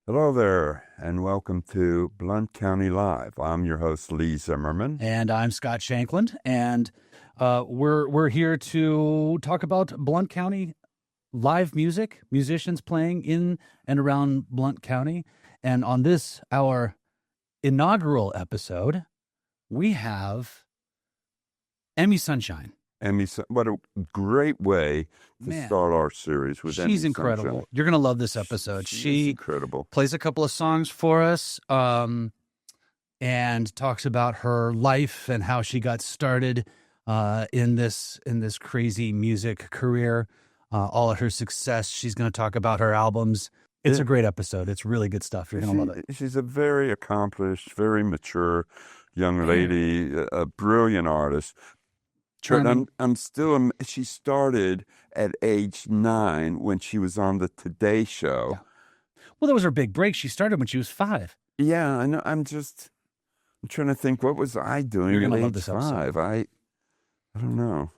Hello there, and welcome to Blount County Live. I'm your host, Lee Zimmerman. And I'm Scott Shankland, and we're here to talk about Blount County live music, musicians playing in and around Blount County. And on this, our inaugural episode, we have EmiSunshine. What a great way to start our series with She's incredible. You're going to love this episode. She's incredible. Plays a couple of songs for us and talks about her life and how she got started in this crazy music career, all of her success. She's going to talk about her albums. It's a great episode. It's really good stuff. You're going to love it. She's a very accomplished, very mature young lady, a brilliant artist. She started at age 9 when she was on the Today Show. Yeah. Well, that was her big break. She started when she was 5. Yeah, I know. I'm trying to think, what was I doing You're at gonna love age this 5? I don't know.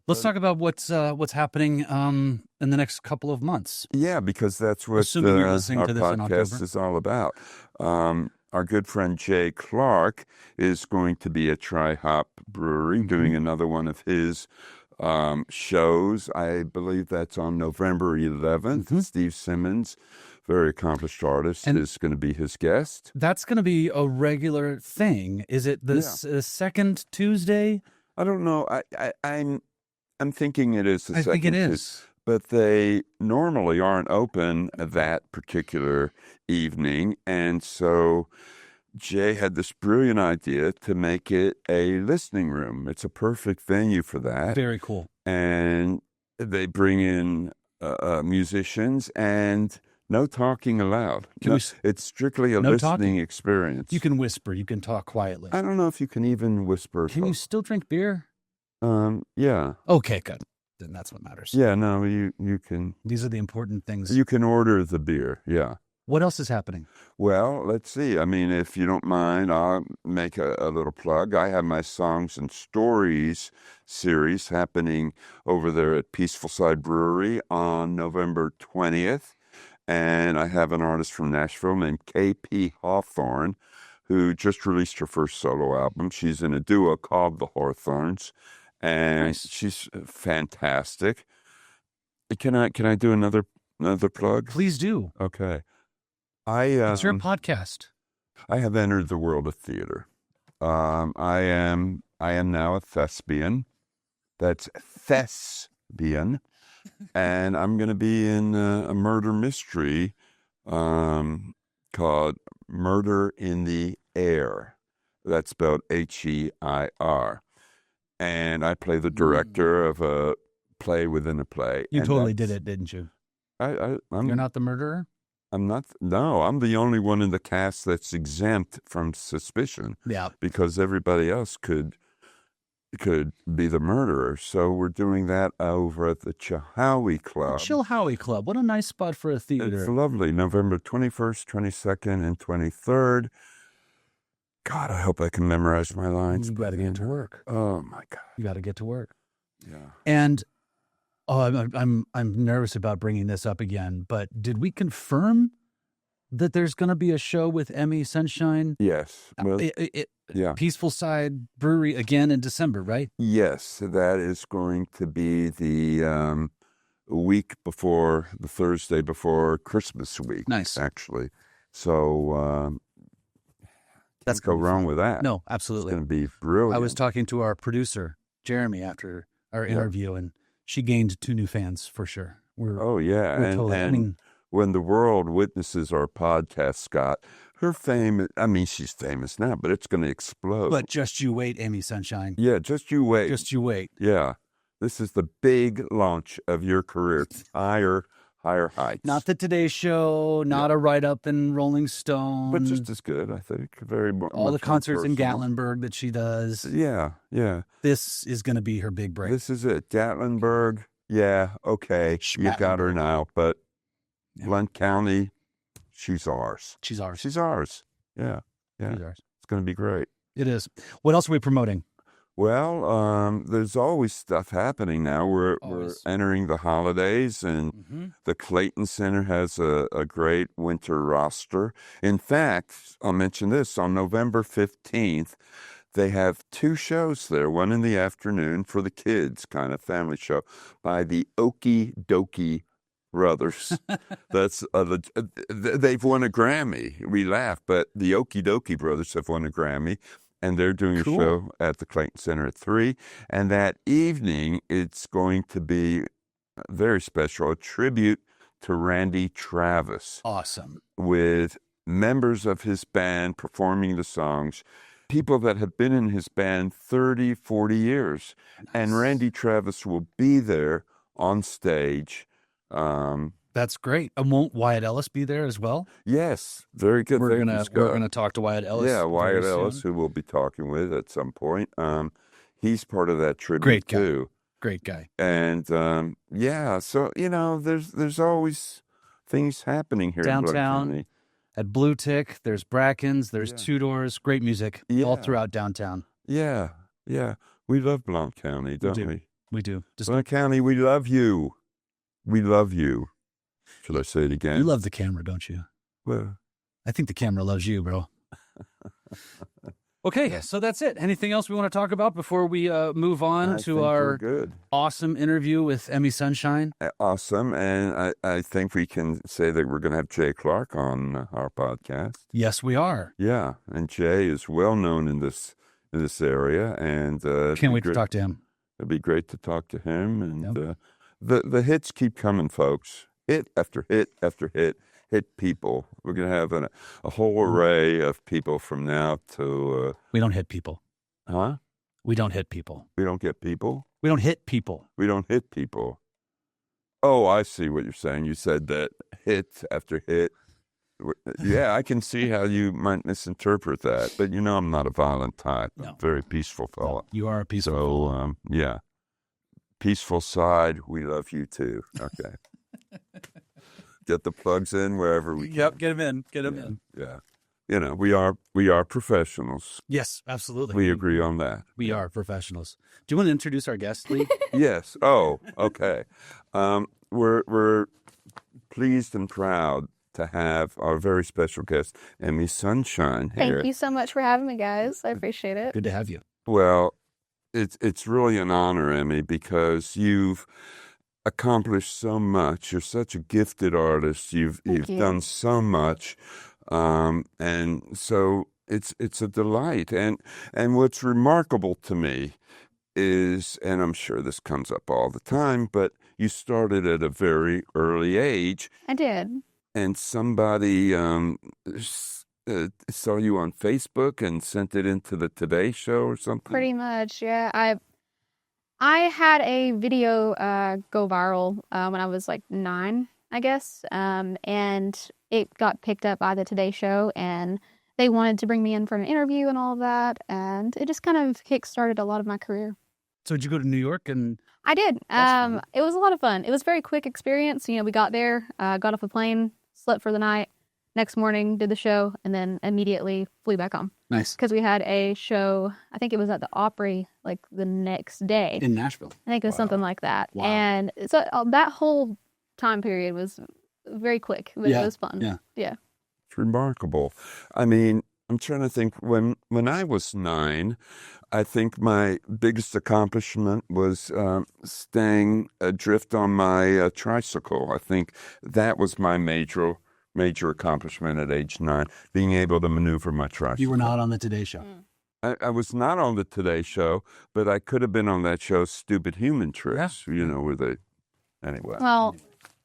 Let's talk about what's happening in the next couple of months. Yeah, because that's what our podcast is all about. Our good friend Jay Clark is going to be at Tri-Hop Brewery doing another one of his shows. I believe that's on November 11th. Steve Simmons, very accomplished artist, is going to be his guest. That's going to be a regular thing. Is it the second Tuesday? I don't know. I'm thinking it is the second. I think it is. But they normally aren't open that particular evening. And so Jay had this brilliant idea to make it a listening room. It's a perfect venue for that. Very cool. And they bring in musicians and no talking allowed. It's strictly a listening experience. You can whisper. You can talk quietly. I don't know if you can even whisper. Can you still drink beer? Yeah. Okay, good. Then that's what matters. Yeah, no, you can. These are the important things. You can order the beer, yeah. What else is happening? Well, let's see. I mean, if you don't mind, I'll make a little plug. I have my Songs and Stories series happening over there at Peaceful Side Brewery on November 20th. And I have an artist from Nashville named K.P. Hawthorne, who just released her first solo album. She's in a duo called The Hawthorns. And she's fantastic. Can I do another plug? Please do. Okay. It's your podcast. I have entered the world of theater. I am now a thespian. That's thespian, and I'm going to be in a murder mystery called Murder in the Air. That's spelled H-E-I-R. And I play the director of a play within a play. You totally did it, didn't you? You're not the murderer? I'm not. No, I'm the only one in the cast that's exempt from suspicion. Yeah. Because everybody else could be the murderer. So we're doing that over at the Chilhowie Club. Chilhowie Club. What a nice spot for a theater. It's lovely. November 21st, 22nd, and 23rd. God, I hope I can memorize my lines. You got to get to work. Oh my God, you got to get to work. Yeah. And I'm nervous about bringing this up again, but did we confirm that there's going to be a show with EmiSunshine? Yes. Well, yeah. Peaceful Side Brewery again in December, right? Yes, that is going to be the week before, the Thursday before Christmas week. Nice, actually. So. That's go wrong with that. No, absolutely. It's going to be brilliant. I was talking to our producer, Jeremy, after our interview, and she gained 2 new fans for sure. And when the world witnesses our podcast, Scott, her fame, I mean, she's famous now, but it's going to explode. But just you wait, EmiSunshine. Yeah, just you wait. Just you wait. Yeah. This is the big launch of your career. Higher heights. Not the Today Show, not a write-up in Rolling Stone. But just as good, I think. All the concerts in Gatlinburg that she does. Yeah. This is going to be her big break. This is it. Gatlinburg, yeah, okay. You got her now, but Blount County, she's ours. She's ours. Yeah. She's ours. It's going to be great. It is. What else are we promoting? Well, there's always stuff happening now. We're Always. entering the holidays, and Mm-hmm. the Clayton Center has a great winter roster. In fact, I'll mention this, on November 15th, they have two shows there, one in the afternoon for the kids, kind of family show, by the Okie Dokie Brothers. That's they've won a Grammy. We laugh, but the Okie Dokie Brothers have won a Grammy, and they're doing a Cool. show at the Clayton Center at 3. And that evening, it's going to be very special, a tribute to Randy Travis Awesome. with members of his band performing the songs, people that have been in his band 30, 40 years. And Nice. Randy Travis will be there on stage. That's great. And won't Wyatt Ellis be there as well? Yes, very good. We're thing, gonna Scott. talk to Wyatt Ellis. Yeah, Wyatt very Ellis, soon. who we'll be talking with at some point. He's part of that tribute Great guy. too. Great guy. And yeah, so there's always things happening here in Blount Downtown. County. At Blue Tick, there's Bracken's, there's Yeah. Two Doors, great music all Yeah. throughout downtown. Yeah, we love Blount County, don't do. we? We do. Just Blount County, we love you. We love you. Should I say it again? you love the camera, don't you? Well, I think the camera loves you, bro. Okay, so that's it. Anything else we want to talk about before we move on I to think we're our good. awesome interview with EmiSunshine? Awesome, and I think we can say that we're going to have Jay Clark on our podcast. Yes, we are. Yeah, and Jay is well known in this area, and Can't wait to talk to him. It'd be great to talk to him, and Yep. the hits keep coming, folks. Hit after hit after hit. Hit people. We're going to have a whole array of people from now to We don't hit people. huh? We don't hit people. We don't get people. We don't hit people. We don't hit people. Oh, I see what you're saying. You said that hit after hit. Yeah, I can see how you might misinterpret that, but I'm not a violent type. I'm No. a very peaceful fella. You are a piece of people. So, yeah. Peaceful side, we love you too. Okay. Get the plugs in wherever we can. Yep, get him in. Get him in. Yeah. We are professionals. Yes, absolutely. We agree on that. We are professionals. Do you want to introduce our guest, Lee? Yes. Oh, okay. We're pleased and proud to have our very special guest, EmiSunshine, here. Thank you so much for having me, guys. I appreciate it. Good to have you. Well, it's really an honor, Emmy, because you've accomplished so much. You're such a gifted artist. You've Thank you. done so much, and so it's a delight. And what's remarkable to me is, and I'm sure this comes up all the time, but you started at a very early age, I did. and somebody saw you on Facebook and sent it into the Today Show or something. Pretty much, yeah. I had a video go viral when I was like 9, I guess, and it got picked up by the Today Show, and they wanted to bring me in for an interview and all of that, and it just kind of kick-started a lot of my career. So did you go to New York and I did. That's fun. It was a lot of fun. It was a very quick experience. We got there, got off a plane, slept for the night, next morning did the show, and then immediately flew back home. nice Because we had a show, I think it was at the Opry, like the next day. in Nashville? I think it was Wow. something like that. Wow. And so that whole time period was very quick, but Yeah, it was fun. yeah. It's remarkable. I mean, I'm trying to think. When I was 9, I think my biggest accomplishment was staying adrift on my tricycle. I think that was my major accomplishment at age 9, being able to maneuver my tricycle. You were not on the Today Show. I was not on the Today Show, but I could have been on that show, Stupid Human Tricks. Where they anyway. Well,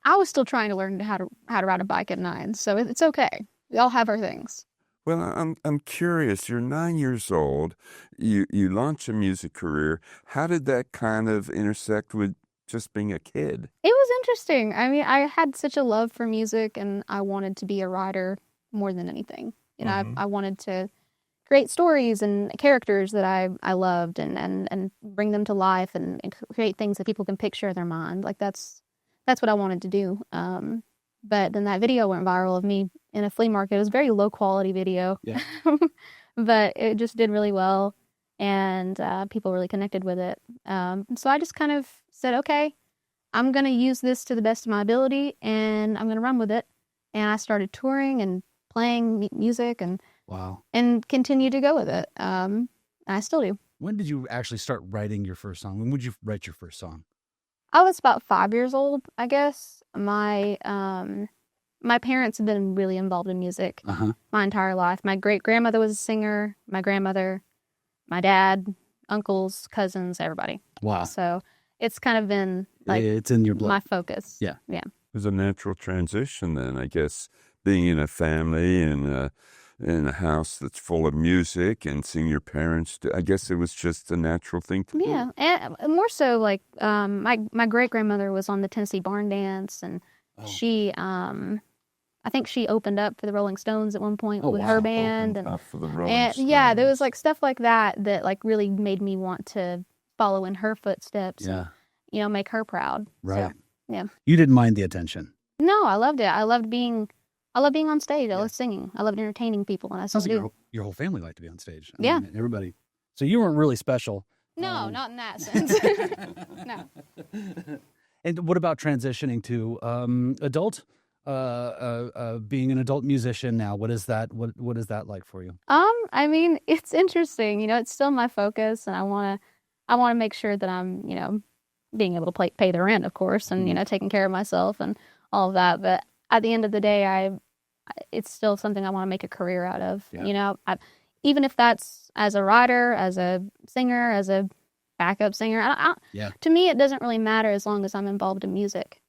I was still trying to learn how to ride a bike at 9, so it's okay. We all have our things. Well, I'm curious. You're 9 years old. You launch a music career. How did that kind of intersect with just being a kid? It was interesting. I mean, I had such a love for music, and I wanted to be a writer more than anything. I wanted to create stories and characters that I loved, and bring them to life, and create things that people can picture in their mind. Like that's what I wanted to do. But then that video went viral of me in a flea market. It was a very low quality video. Yeah. But it just did really well. and people really connected with it. So I just kind of said, okay, I'm going to use this to the best of my ability, and I'm going to run with it. And I started touring and playing music and Wow. and continue to go with it. I still do. When did you actually start writing your first song? When would you write your first song? I was about 5 years old, I guess. My parents have been really involved in music my entire life. My great-grandmother was a singer, my grandmother, my dad, uncles, cousins, everybody. Wow. So it's kind of been like it's in your blood. my focus. Yeah. Yeah. It was a natural transition then, I guess, being in a family and in a house that's full of music and seeing your parents. I guess it was just a natural thing to do. Yeah, and more so like my great-grandmother was on the Tennessee Barn Dance, and she I think she opened up for the Rolling Stones at one point with her band, Opened and up for the Rolling yeah, there was Stones. like stuff like that like really made me want to follow in her footsteps. Yeah. And, make her proud. Right. So, yeah. You didn't mind the attention. No, I loved it. I loved being on stage. I loved singing. I loved entertaining people, and I still Sounds like do. your whole family liked to be on stage. I Yeah. mean, everybody. So you weren't really special. No, not in that sense. No. And what about transitioning to adult? Being an adult musician now, what is that? What is that like for you? I mean, it's interesting. It's still my focus, and I want to make sure that I'm, being able to pay the rent, of course, and taking care of myself and all of that. But at the end of the day, it's still something I want to make a career out of. Yeah. Even if that's as a writer, as a singer, as a backup singer. To me, it doesn't really matter as long as I'm involved in music.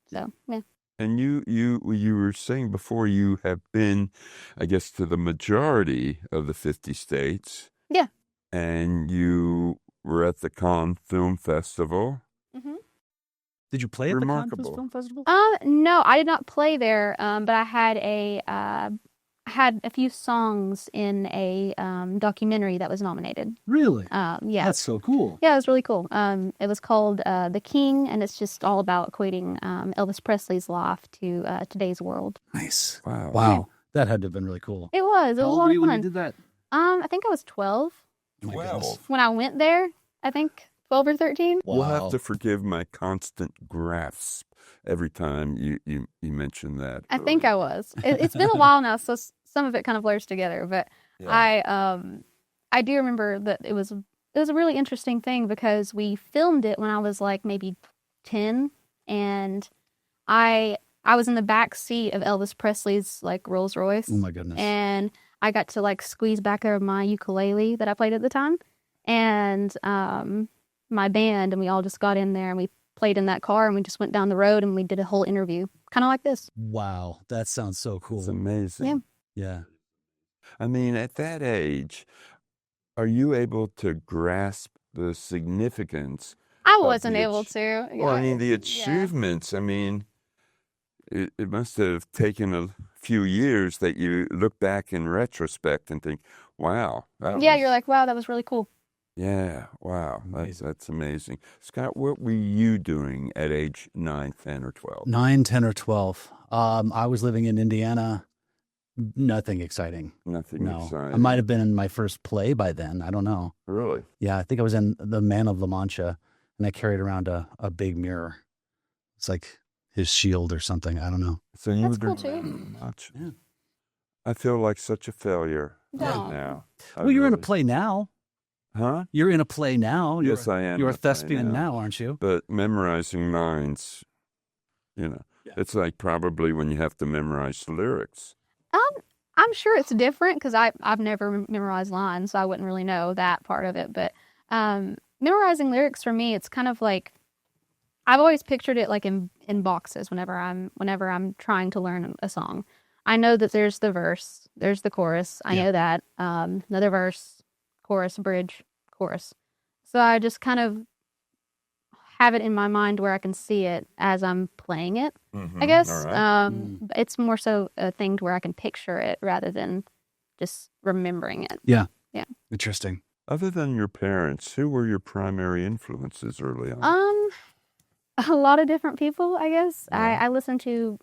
So yeah. And you were saying before you have been, I guess, to the majority of the 50 states. Yeah. And you were at the Cannes Film Festival. Mm-hmm. Did you play at the Cannes Remarkable. Film Festival? No, I did not play there. But I had a few songs in a documentary that was nominated. Really? Yeah. That's so cool. Yeah, it was really cool. It was called The King, and it's just all about equating Elvis Presley's life to today's world. Nice. Wow. Wow. That had to have been really cool. It was. It How was a old lot were of you when you fun. did that? I think I was 12 Oh my goodness. 12. when I went there. I think 12 or 13. Wow. You'll have to forgive my constant grasp every time you mention that. I think I was. It's been a while now, so some of it kind of blurs together. But Yeah. I do remember that it was a really interesting thing because we filmed it when I was like maybe 10, and I was in the back seat of Elvis Presley's like Rolls Royce. Oh my goodness. And I got to like squeeze back there with my ukulele that I played at the time, and my band, and we all just got in there and we played in that car, and we just went down the road and we did a whole interview, kind of like this. Wow. That sounds so It's cool. amazing. Yeah. Yeah. I mean, at that age, are you able to grasp the significance? I of wasn't the able to. Well, I mean, the Yeah. achievements. I mean, it must have taken a few years that you look back in retrospect and think, wow. Yeah, you're like, wow, that was really cool. Yeah, wow. That's amazing. Scott, what were you doing at age 9, 10, or 12? 9, 10, or 12. I was living in Indiana. Nothing exciting. Nothing No. exciting. I might have been in my first play by then. I don't know. Really? Yeah, I think I was in The Man of La Mancha, and I carried around a big mirror. It's like his shield or something. I don't know. So you That's were cool, too. much. Yeah. I feel like such a failure right Don't. now. Well, you're in a really- play now. Huh? You're in a play now. Yes, I am You're a in a play thespian now. now, aren't you? But memorizing lines, it's like probably when you have to memorize the lyrics. I'm sure it's different because I've never memorized lines, so I wouldn't really know that part of it. But memorizing lyrics for me, it's kind of like I've always pictured it like in boxes. Whenever I'm trying to learn a song, I know that there's the verse, there's the chorus. I know that another verse, chorus, bridge, chorus. So I just kind of have it in my mind where I can see it as I'm playing it. I guess All right. it's more so a thing to where I can picture it rather than just remembering it. Yeah. Yeah. Interesting. Other than your parents, who were your primary influences early on? A lot of different people, I guess. Yeah. I listen to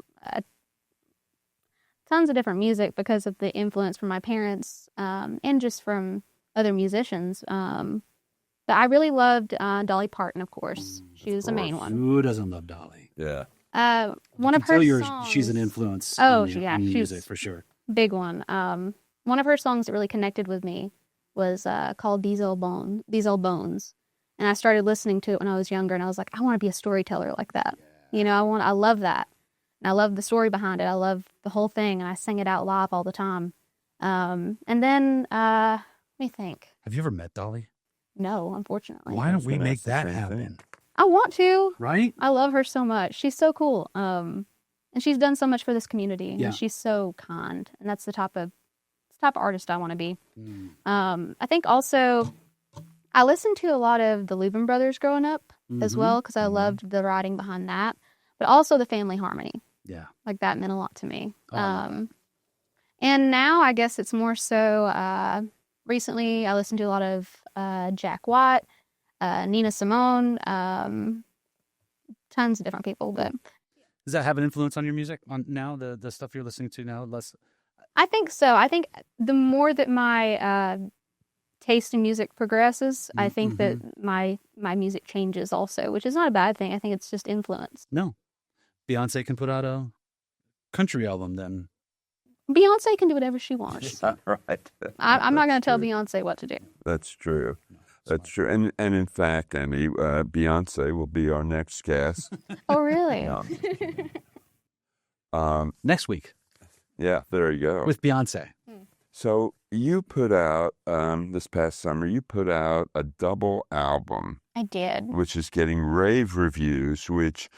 tons of different music because of the influence from my parents, and just from other musicians. But I really loved Dolly Parton, of course. She was the main one. Who doesn't love Dolly? Yeah. One of her songs. She's an influence. Oh, on yeah, music she's for sure. big one. One of her songs that really connected with me was called These Old Bones. And I started listening to it when I was younger, and I was like, I want to be a storyteller like that. Yeah. I love that. And I love the story behind it. I love the whole thing, and I sing it out live all the time. And then, let me think. Have you ever met Dolly? No, unfortunately. Why don't we make that happen? Thing. I want to. Right? I love her so much. She's so cool. And she's done so much for this community. Yeah. And she's so kind. And that's the type of artist I want to be. I think also I listened to a lot of the Louvin Brothers growing up as well, because I loved the writing behind that, but also the family harmony. Yeah. Like that meant a lot to me. Oh, I love that. And now I guess it's more so, recently I listened to a lot of Jack White, Nina Simone, tons of different people. But Does that have an influence on your music on now, the stuff you're listening to now? Less. I think so. I think the more that my taste in music progresses, I think that my music changes also, which is not a bad thing. I think it's just influence. No. Beyonce can put out a country album then. Beyonce can do whatever she wants. Right. I'm not going to tell Beyonce what to do. That's true. That's true. And in fact, Emmy, Beyonce will be our next guest. Oh, really? Next week Yeah, there you go. with Beyonce. So you put out, this past summer, you put out a double album, I did. which is getting rave reviews, which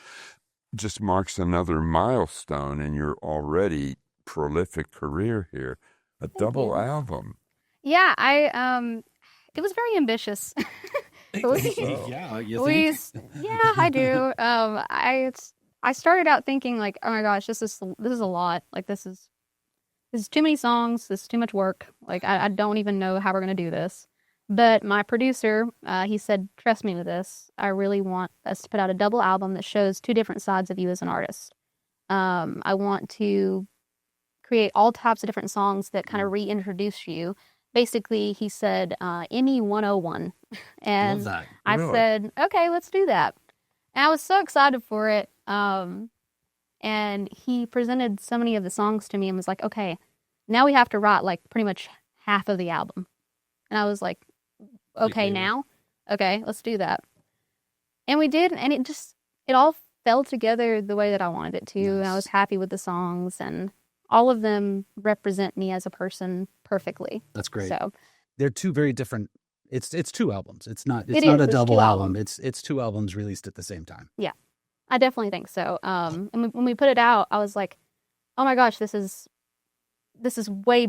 just marks another milestone in your already prolific career here. A double album. Yeah, it was very ambitious. Yeah, you think? Yeah, I do. I started out thinking like, oh my gosh, this is a lot. Like this is too many songs. This is too much work. Like I don't even know how we're gonna do this. But my producer, he said, trust me with this. I really want us to put out a double album that shows two different sides of you as an artist. I want to create all types of different songs that kind of reintroduce you. Basically, he said, Emmy 101. And Love that. I Really? said, okay, let's do that. And I was so excited for it. And he presented so many of the songs to me and was like, okay, now we have to write like pretty much half of the album. And I was like, okay, now? Okay, let's do that. And we did, and it all fell together the way that I wanted it to. Nice. And I was happy with the songs, and all of them represent me as a person perfectly. That's great. So They're two very different. It's two albums. It's not It not is. a It's double two album. albums. It's two albums released at the same time. I definitely think so. And when we put it out, I was like, oh my gosh, this is way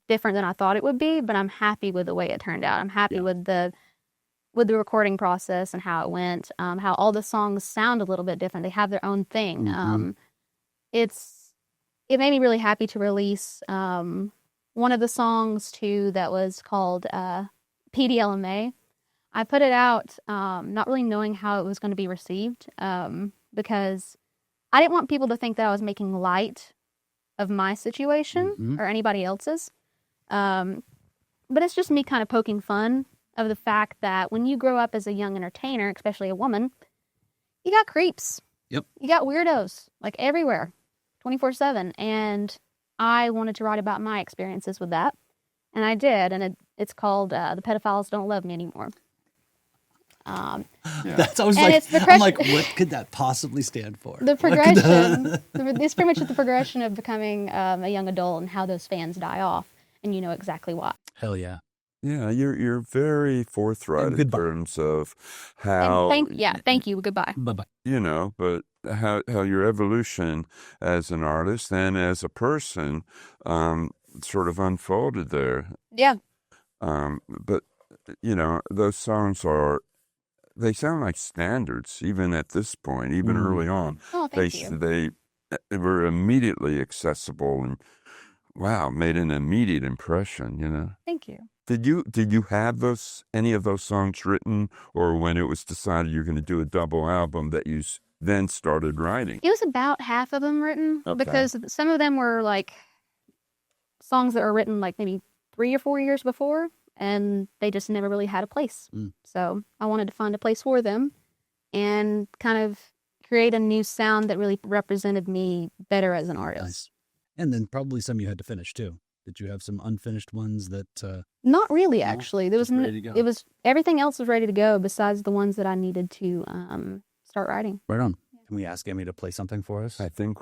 different than I thought it would be, but I'm happy with the way it turned out. I'm happy with the recording process and how it went, how all the songs sound a little bit different. They have their own thing. It made me really happy to release one of the songs too that was called PDLMA. I put it out not really knowing how it was going to be received because I didn't want people to think that I was making light of my situation or anybody else's. But it's just me kind of poking fun of the fact that when you grow up as a young entertainer, especially a woman, you got creeps. Yep. You got weirdos like everywhere, 24/7. And I wanted to write about my experiences with that. And I did. And it's called The Pedophiles Don't Love Me Anymore. That's I was And like, it's the I'm like, question- what could that possibly stand for? The progression, it's pretty much the progression of becoming a young adult and how those fans die off. And you know exactly why. Hell yeah. Yeah, you're very forthright And in goodbye. terms of how And thank you. Goodbye. Bye-bye. but how your evolution as an artist and as a person sort of unfolded there. Yeah. But those songs they sound like standards even at this point, even early on. Oh, thank you. They were immediately accessible and wow, made an immediate impression. Thank you. Did you have any of those songs written, or when it was decided you're going to do a double album that you then started writing? It was about half of them written Okay. because some of them were like songs that were written like maybe 3 or 4 years before. and they just never really had a place. Mm. So I wanted to find a place for them and kind of create a new sound that really represented me better as an artist. Nice. And then probably some you had to finish too. Did you have some unfinished ones that? Not really, No? actually. There was Just ready to go. it was everything else was ready to go besides the ones that I needed to start writing. Right on. Can we ask Emmy to play something for us? I think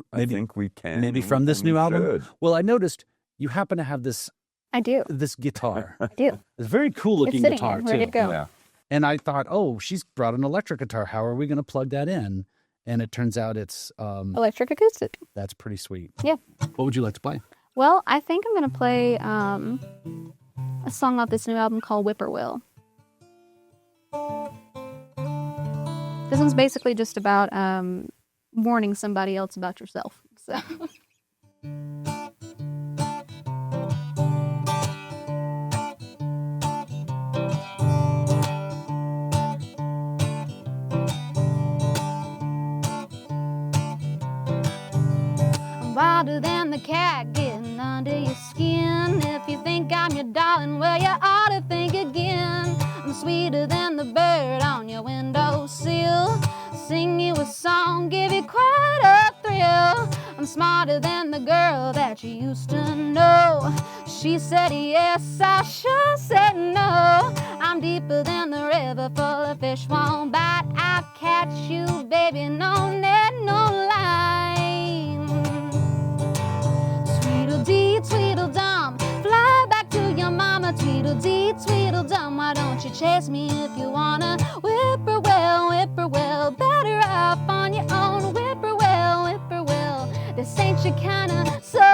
we can. Maybe from this and new we album? should. Well, I noticed you happen to have this I do. guitar. I do. It's a very cool It's looking sitting guitar here, ready too. to go. Yeah. And I thought, oh, she's brought an electric guitar. How are we going to plug that in? And it turns out it's Electric acoustic. that's pretty sweet. Yeah. What would you like to play? Well, I think I'm going to play a song off this new album called Whippoorwill. This one's basically just about warning somebody else about yourself. So. I'm wilder than the cat getting under your skin. If you think I'm your darling, well, you ought to think again. I'm sweeter than the bird on your windowsill. Sing you a song, give you quite a thrill. I'm smarter than the girl that you used to know. She said yes, I sure said no. I'm deeper than the river full of fish won't bite. I'll catch you, baby, no net, no line. Tweedledee, tweedledum, fly back to your mama. Tweedledee, tweedledum, why don't you chase me if you wanna? Whippoorwill, whippoorwill, better off on your own. Whippoorwill, whippoorwill, this ain't your kind of song.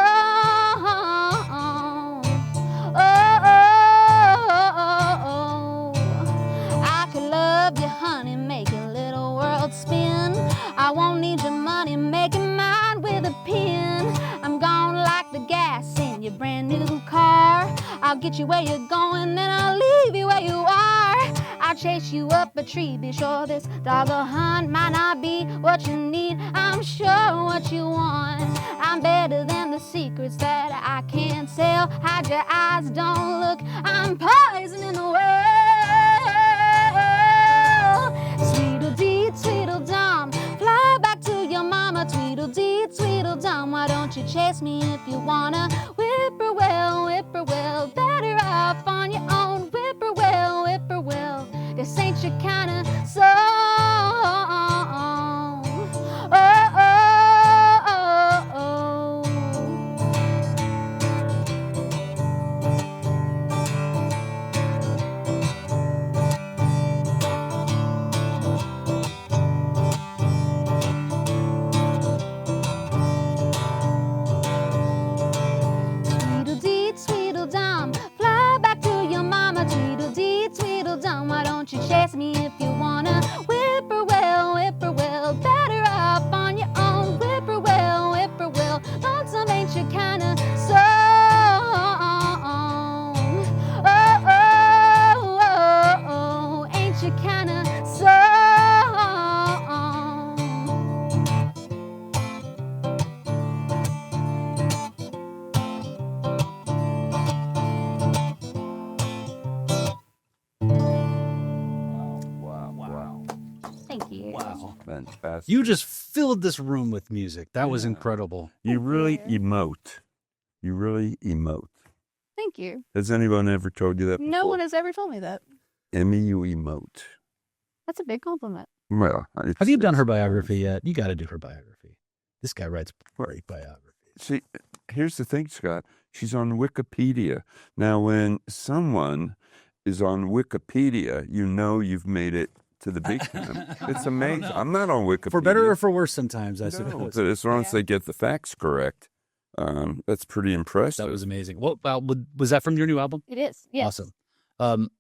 Oh, oh, oh, oh, oh. I could love you, honey, make your little world spin. I won't need your money, making mine with a pin. I'm gonna like the gas in your brand new car. I'll get you where you're going, then I'll leave you where you are. I'll chase you up a tree, be sure this dog or hunt might not be what you need. I'm sure what you want. I'm better than the secrets that I can't tell. Hide your eyes, don't look, I'm poison in the world. Tweedledee, tweedledum, fly back to your mama. Tweedledee, tweedledum, why don't you chase me if you wanna? Whippoorwill, whippoorwill, better off on your own. Whippoorwill, whippoorwill, this ain't your kind of song. Oh, oh, oh, oh, oh. Tweedledee, tweedledum, fly back to your mama. Tweedledee, tweedledum, why don't you chase me if you wanna? Whippoorwill, whippoorwill, better off on your own. Whippoorwill, whippoorwill, lonesome ain't your kind of song. Oh, oh, oh, oh, ain't your kind of song. Wow. Thank you. Wow. Fantastic. You just filled this room with music. That was incredible. You really you. emote. You really emote. Thank you. Has anyone ever told you that before? No one has ever told me that. Emmy, you emote. That's a big compliment. Well, Have you done her biography yet? You got to do her biography. This guy writes great biography. See, here's the thing, Scott. She's on Wikipedia. Now, when someone is on Wikipedia, you know you've made it to the big time. It's amazing. I'm not on Wikipedia. For better or for worse sometimes, I No, suppose. but as long as they get the facts correct, that's pretty impressive. That was amazing. What was that from your new album? It is. Yes. Awesome.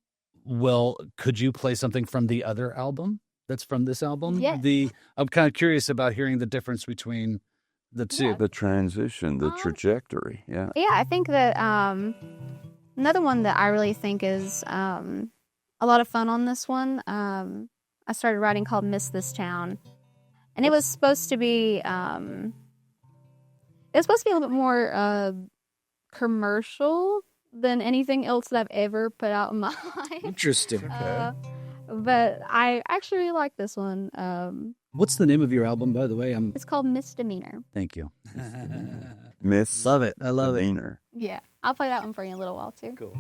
Well, could you play something from the other album that's from this album? Yes. I'm kind of curious about hearing the difference between the two. Yeah. The transition, the trajectory. Yeah. Yeah, I think that another one that I really think is a lot of fun on this one. I started writing called "Miss This Town," and it was supposed to be a little bit more commercial than anything else that I've ever put out in my life. Interesting. But I actually really like this one. What's the name of your album, by the way? It's called Misdemeanor. Thank you. Miss. Love it. I love it. Demeanor. Yeah, I'll play that one for you in a little while too. Cool.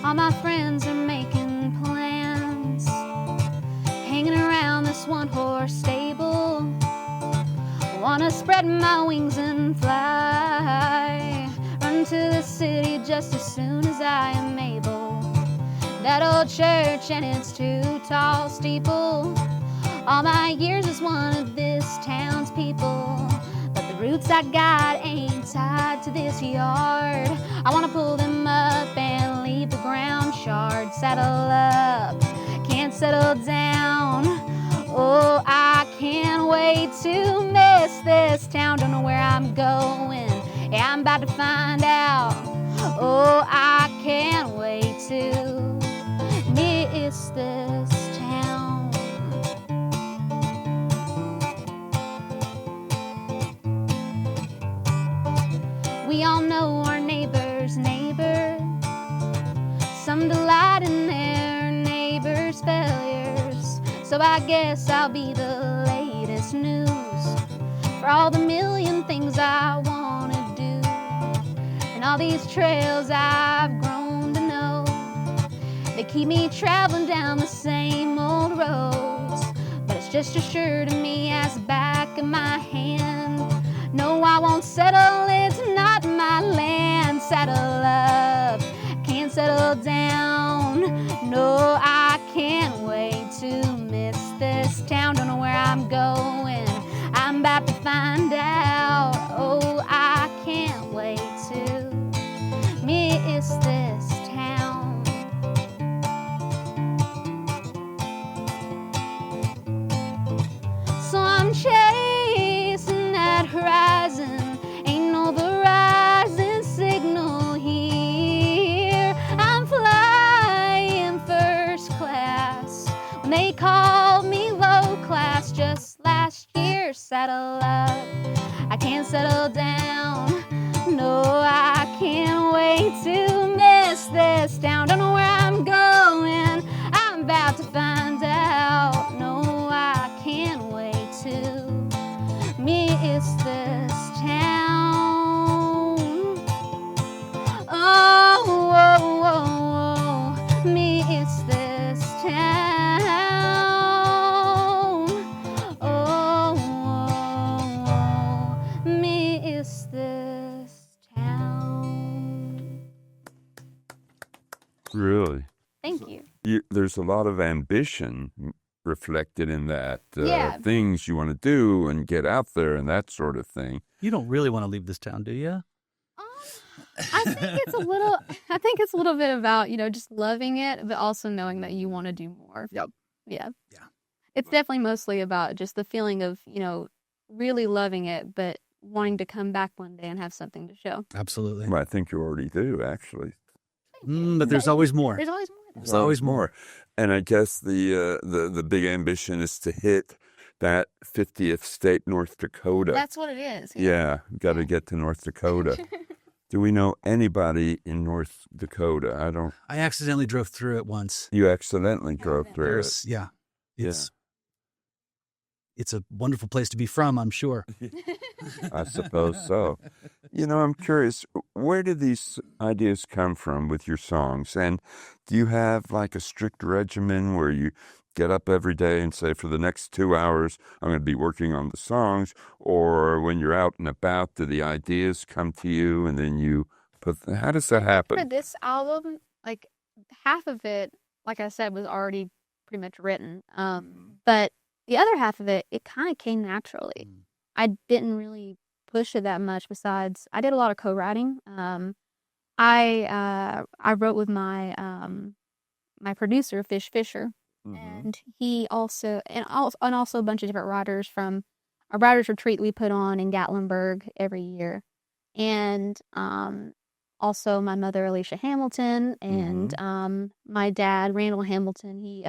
All my friends are making plans, hanging around this one-horse stable. Wanna spread my wings and fly, run to the city just as soon as I am able. That old church and its too tall steeple. All my years as one of this town's people, but the roots I got ain't tied to this yard. I wanna pull them up and leave the ground charred. Saddle up, can't settle down. Oh, I can't wait to miss this town. Don't know where I'm going. Yeah, I'm about to find out. Oh, I can't wait to miss this town. We all know our neighbor's neighbor. Some delight in their neighbor's failures. So I guess I'll be the latest news for all the million things I want to do, and all these trails I've grown to know. They keep me traveling down the same old roads, but it's just as sure to me as the back of my hand. No, I won't settle, it's not my land. Saddle up, can't settle down. No, I can't wait to miss this town. Don't know where I'm going, I'm about to find out. Oh, I can't wait to miss this town. So I'm chasing that horizon, ain't no Verizon signal here. I'm flying first class when they called me low class just last year. Saddle up, I can't settle down. No, I can't wait to miss this town. Don't know where I'm going, I'm about to find out. No, I can't wait to miss this town. Oh, oh, oh, oh, miss this town. Oh, oh, oh, miss this town. Really? Thank you. There's a lot of ambition reflected in that. Yeah. Things you want to do and get out there and that sort of thing. You don't really want to leave this town, do you? I think it's a little. I think it's a little bit about just loving it, but also knowing that you want to do more. Yep. Yeah. Yeah. It's definitely mostly about just the feeling of really loving it, but wanting to come back one day and have something to show. Absolutely. Well, I think you already do, actually. But there's always more. There's always more. There's always more. And I guess the big ambition is to hit that 50th state, North Dakota. That's what it is. Yeah, got to get to North Dakota. Do we know anybody in North Dakota? I don't. I accidentally drove through it once. You accidentally drove through it. There's, yeah. It's a wonderful place to be from, I'm sure. I suppose so. I'm curious, where did these ideas come from with your songs? And do you have like a strict regimen where you get up every day and say, for the next 2 hours, I'm going to be working on the songs? Or when you're out and about, do the ideas come to you and then you how does that happen? For this album, like half of it, like I said, was already pretty much written. But the other half of it kind of came naturally. I didn't really push it that much. Besides, I did a lot of co-writing. I wrote with my my producer, Fish Fisher, and he also and also a bunch of different writers from a writers retreat we put on in Gatlinburg every year. and also my mother, Alicia Hamilton, and my dad, Randall Hamilton. He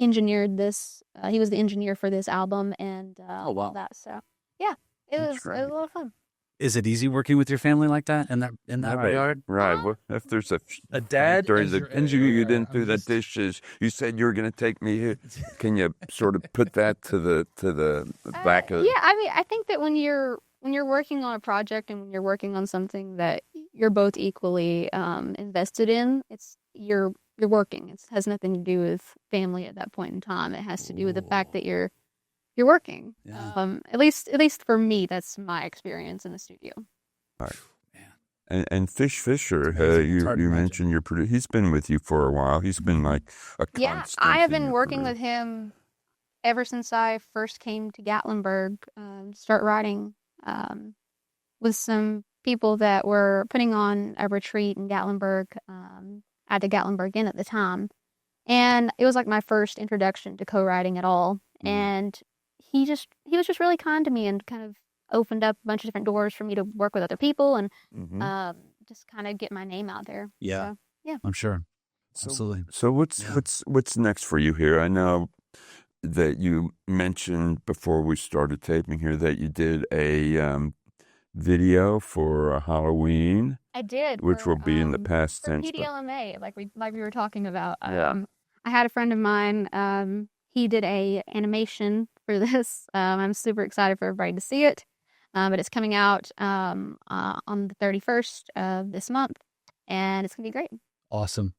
engineered this. He was the engineer for this album, and Oh, wow. all that. So yeah, it was a lot of fun. Is it easy working with your family like that in that regard? Right. Well, if there's A dad during as the your engineer, you didn't engineer, do the dishes. You said you were going to take me here. Can you sort of put that to the back of? Yeah, I mean, I think that when you're working on a project and when you're working on something that you're both equally invested in, you're working. It has nothing to do with family at that point in time. It has to do with the fact that you're working. Yeah. At least for me, that's my experience in the studio. Right. And Fish Fisher, It's hard to you imagine. mentioned your producer. He's been with you for a while. He's been like a Yeah, constant. I have in been your working career. with him ever since I first came to Gatlinburg to start writing with some people that were putting on a retreat in Gatlinburg at the Gatlinburg Inn at the time. And it was like my first introduction to co-writing at all. And he was just really kind to me and kind of opened up a bunch of different doors for me to work with other people and just kind of get my name out there. Yeah. So, yeah. I'm sure. Absolutely. So what's next for you here? I know that you mentioned before we started taping here that you did a video for Halloween. I did, which will be in the past for tense. but- PDLMA, like we were talking about. Yeah. I had a friend of mine. He did a animation for this. I'm super excited for everybody to see it. But it's coming out on the 31st of this month, and it's gonna be great. Awesome.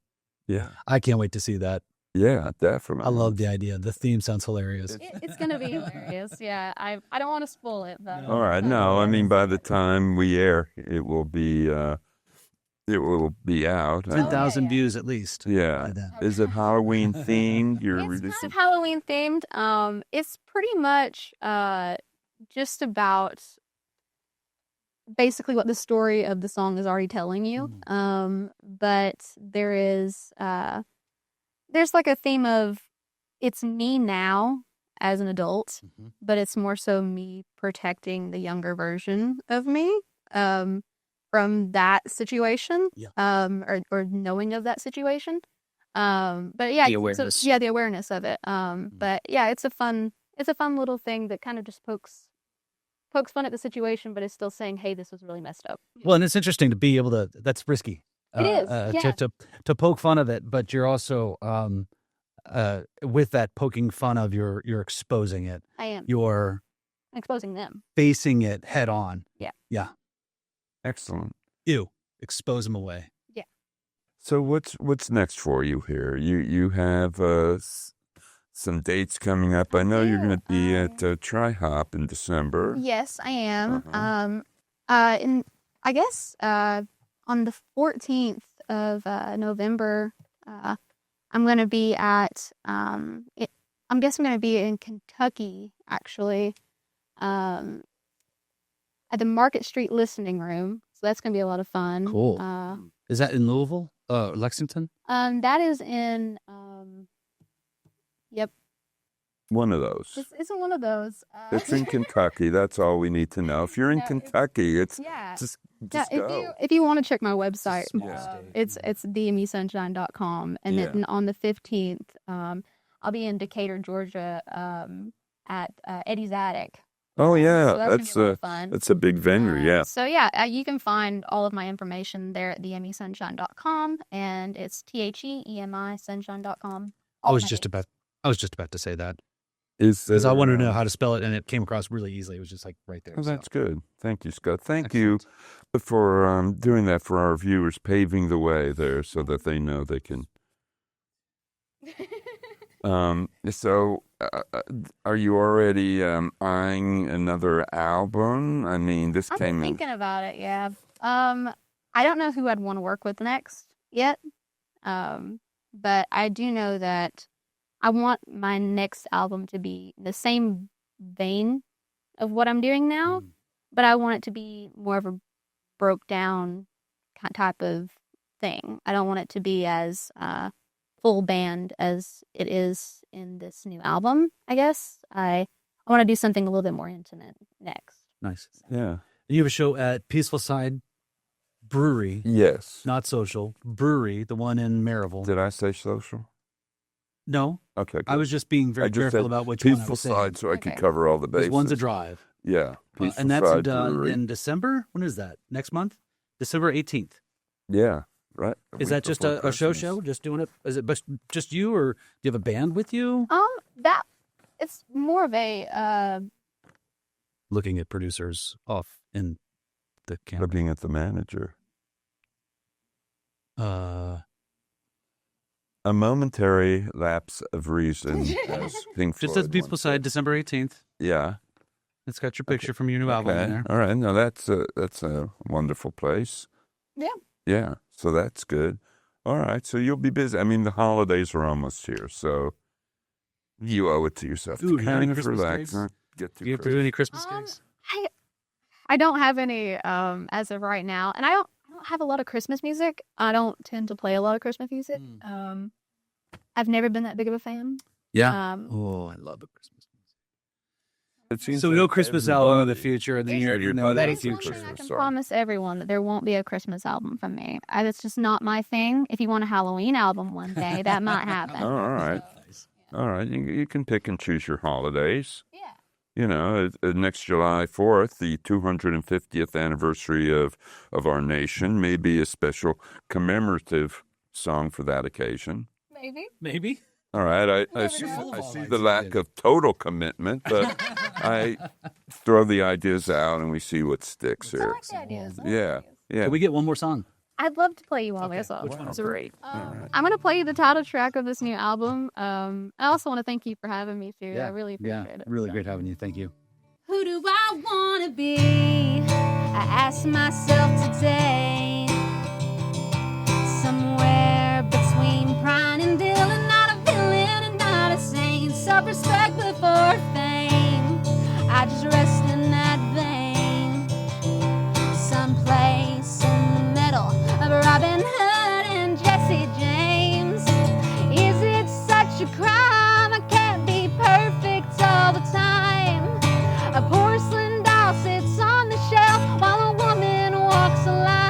Yeah. I can't wait to see that. Yeah, definitely. I love the idea. The theme sounds hilarious. It's gonna be hilarious. Yeah, I don't want to spoil it, but All right. No, I mean by the time we air, it will be out. 10,000 yeah. views at least. Yeah. by then. Is it Halloween themed? You're it's releasing. kind of Halloween themed. It's pretty much just about basically what the story of the song is already telling you. But there's like a theme of it's me now as an adult, but it's more so me protecting the younger version of me from that situation, or knowing of that situation. But yeah, The awareness. the awareness of it. But yeah, it's a fun little thing that kind of just pokes fun at the situation, but it's still saying, hey, this was really messed up. Well, and it's interesting to be able to, that's risky. It is, yeah. To poke fun of it, but you're also, with that poking fun of, you're exposing it. I am. You're exposing them. facing it head on. Yeah. Yeah. Excellent. Expose them away. Yeah. So what's next for you here? You have some dates coming up. I know you're going to be at Tri-Hop in December. Yes, I am. I guess on the 14th of November, I'm going to be at. I'm guessing I'm going to be in Kentucky, actually, at the Market Street Listening Room. So that's going to be a lot of fun. Cool. Is that in Louisville? Lexington? That is in. Yep. One of those. This isn't one of those. It's in Kentucky. That's all we need to know. If you're in Kentucky, it's just go. If you want to check my website, Yeah. it's EmiSunshine.com, and then on the 15th, I'll be in Decatur, Georgia, at Eddie's Attic. Oh yeah, So that's gonna be a lot of fun. that's a big venue. Yeah. So yeah, you can find all of my information there at the EmiSunshine.com, and it's TheEmiSunshine.com. I was just about to say that. Is Because I wanted to know how to spell it, and it came across really easily. It was just like right there. Oh, that's so. good. Thank you, Scott. Thank you for doing that for our viewers, paving the way there so that they know they can. So, are you already eyeing another album? I mean, this I'm came in. thinking about it. Yeah. I don't know who I'd want to work with next yet. But I do know that I want my next album to be the same vein of what I'm doing now, but I want it to be more of a broke down type of thing. I don't want it to be as full band as it is in this new album, I guess. I want to do something a little bit more intimate next. Nice. Yeah. You have a show at Peaceful Side Brewery, Yes. not social, brewery, the one in Maryville. Did I say social? No, Okay. I was just being very I just careful said about which one I Peaceful was saying. Side so I could Okay. cover all the bases. Because one's a drive. Yeah. Peaceful And that's Side Brewery. in December? When is that? Next month? December 18th. Yeah. Right. Is that just a show? Just doing it? Is it just you, or do you have a band with you? That it's more of a Looking at producers off in the camera. Looking at the manager. A momentary lapse of reason as Pink Floyd Just says Peaceful once Side, said. December 18th. Yeah. It's got your picture from your new album in Okay. there. All right. Now that's a wonderful place. Yeah. Yeah. So that's good. All right. So you'll be busy. I mean, the holidays are almost here, so you owe it to yourself Ooh, to you have any kind of Christmas relax cakes? and get Do to you Christmas. do any Christmas cakes? I don't have any as of right now, and I don't have a lot of Christmas music. I don't tend to play a lot of Christmas music. I've never been that big of a fan. Yeah. Oh, I love a Christmas music. It seems So like no Christmas album in the everybody- future in the year. Everybody That in the is has a one future. thing I Christmas can song. promise everyone, that there won't be a Christmas album from me. That's just not my thing. If you want a Halloween album one day, that might happen. Oh, all right. All right. You can pick and choose your holidays. Yeah. You know, next July 4th, the 250th anniversary of our nation, may be a special commemorative song for that occasion. Maybe. All right, I never see, know. I see the lack of total commitment, but I throw the ideas out and we see what sticks I here. like the ideas. Yeah, yeah. Can we get one more song? I'd love to play you all this song. Which one? Great. I'm going to play you the title track of this new album. I also want to thank you for having me, too. I really appreciate it. Really great having you. Thank you. Who do I want to be? I ask myself today. Somewhere between Prine and Dylan, not a villain and not a saint. Self-respect before fame. I just rest in that vein. Someplace in the middle of Robin Hood and Jesse James. Is it such a crime? I can't be perfect all the time. A porcelain doll sits on the shelf while a woman walks a line.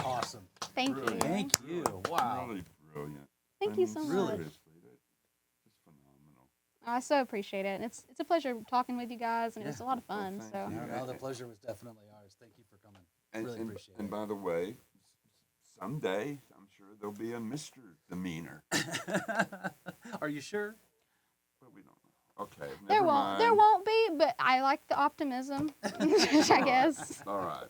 awesome. Thank you. Thank you. Wow. Really brilliant. Thank you so much. Seriously, just phenomenal. I so appreciate it. And it's a pleasure talking with you guys, and it was a lot of fun. thank So you. No, the pleasure was definitely ours. Thank you for coming. Really appreciate And it. by the way, someday I'm sure there'll be a Mr. Demeanor. Are you sure? But we don't know. Okay. there never won't mind. be, but I like the optimism. I guess. All right.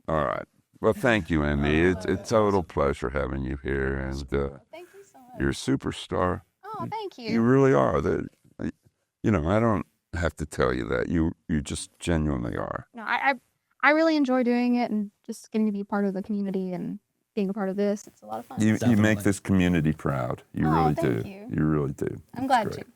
All right. Well, thank you, Andy. It's a total pleasure having you here, and Thank you so much. you're a superstar. Oh, thank you. You really are. I don't have to tell you that. You just genuinely are. No, I really enjoy doing it, and just getting to be part of the community and being a part of this. It's a lot of fun. You Definitely. make this community proud. You Oh, really thank do. you. You really do. I'm It's glad great. to.